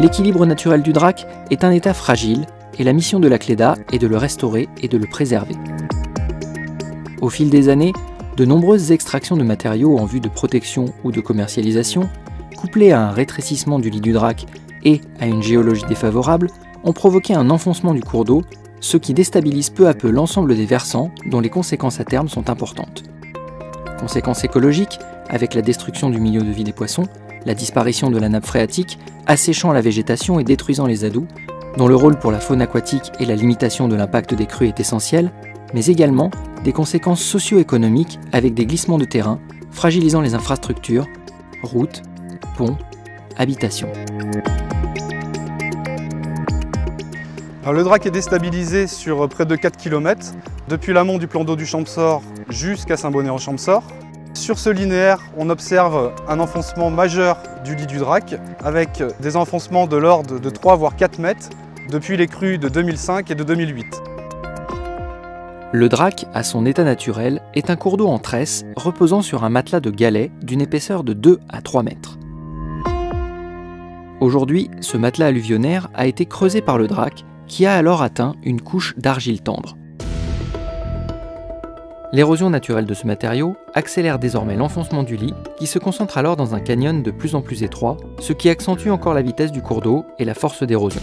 L'équilibre naturel du Drac est un état fragile et la mission de la Cléda est de le restaurer et de le préserver. Au fil des années, de nombreuses extractions de matériaux en vue de protection ou de commercialisation, couplées à un rétrécissement du lit du Drac et à une géologie défavorable, ont provoqué un enfoncement du cours d'eau, ce qui déstabilise peu à peu l'ensemble des versants dont les conséquences à terme sont importantes. Conséquences écologiques, avec la destruction du milieu de vie des poissons, la disparition de la nappe phréatique, asséchant la végétation et détruisant les adous, dont le rôle pour la faune aquatique et la limitation de l'impact des crues est essentiel, mais également des conséquences socio-économiques avec des glissements de terrain, fragilisant les infrastructures, routes, ponts, habitations. Alors, le Drac est déstabilisé sur près de 4 km, depuis l'amont du plan d'eau du Champsaur jusqu'à Saint-Bonnet-en-Champsaur. Sur ce linéaire, on observe un enfoncement majeur du lit du Drac, avec des enfoncements de l'ordre de 3 voire 4 mètres depuis les crues de 2005 et de 2008. Le Drac, à son état naturel, est un cours d'eau en tresse reposant sur un matelas de galets d'une épaisseur de 2 à 3 mètres. Aujourd'hui, ce matelas alluvionnaire a été creusé par le Drac, qui a alors atteint une couche d'argile tendre. L'érosion naturelle de ce matériau accélère désormais l'enfoncement du lit, qui se concentre alors dans un canyon de plus en plus étroit, ce qui accentue encore la vitesse du cours d'eau et la force d'érosion.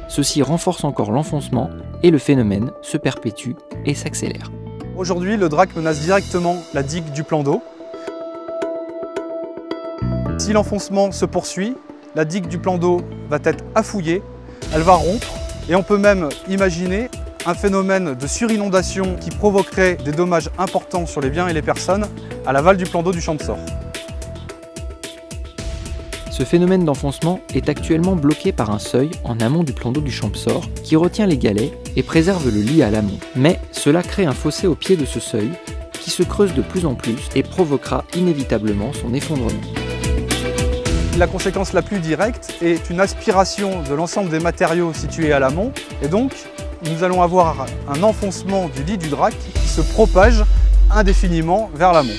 Ceci renforce encore l'enfoncement et le phénomène se perpétue et s'accélère. Aujourd'hui, le Drac menace directement la digue du plan d'eau. Si l'enfoncement se poursuit, la digue du plan d'eau va être affouillée, elle va rompre et on peut même imaginer un phénomène de surinondation qui provoquerait des dommages importants sur les biens et les personnes à l'aval du plan d'eau du Champsaur. Ce phénomène d'enfoncement est actuellement bloqué par un seuil en amont du plan d'eau du Champsaur qui retient les galets et préserve le lit à l'amont. Mais cela crée un fossé au pied de ce seuil qui se creuse de plus en plus et provoquera inévitablement son effondrement. La conséquence la plus directe est une aspiration de l'ensemble des matériaux situés à l'amont et donc nous allons avoir un enfoncement du lit du Drac qui se propage indéfiniment vers l'amont.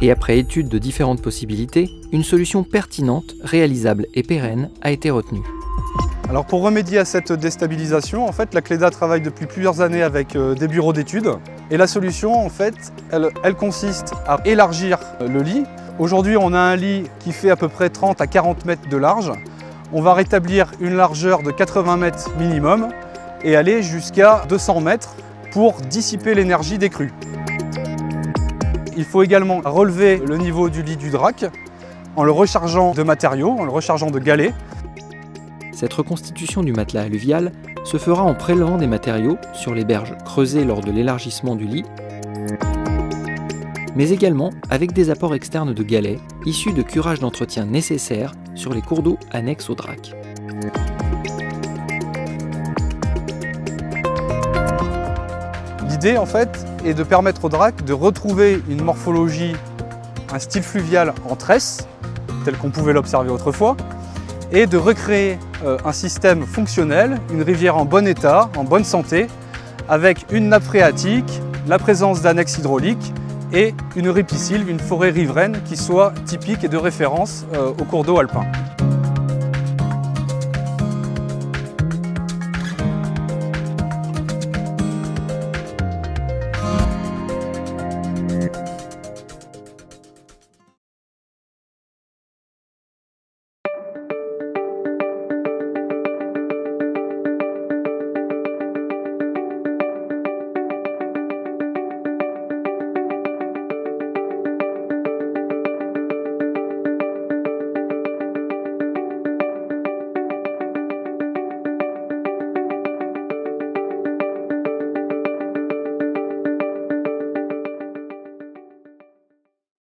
Et après étude de différentes possibilités, une solution pertinente, réalisable et pérenne a été retenue. Alors pour remédier à cette déstabilisation, en fait, la Cléda travaille depuis plusieurs années avec des bureaux d'études. Et la solution, en fait, elle consiste à élargir le lit. Aujourd'hui, on a un lit qui fait à peu près 30 à 40 mètres de large. On va rétablir une largeur de 80 mètres minimum et aller jusqu'à 200 mètres pour dissiper l'énergie des crues. Il faut également relever le niveau du lit du Drac en le rechargeant de matériaux, en le rechargeant de galets. Cette reconstitution du matelas alluvial se fera en prélevant des matériaux sur les berges creusées lors de l'élargissement du lit, mais également avec des apports externes de galets issus de curages d'entretien nécessaires sur les cours d'eau annexes au Drac. L'idée, en fait, est de permettre au Drac de retrouver une morphologie, un style fluvial en tresse, tel qu'on pouvait l'observer autrefois, et de recréer un système fonctionnel, une rivière en bon état, en bonne santé, avec une nappe phréatique, la présence d'annexes hydrauliques et une ripisylve, une forêt riveraine qui soit typique et de référence au cours d'eau alpin.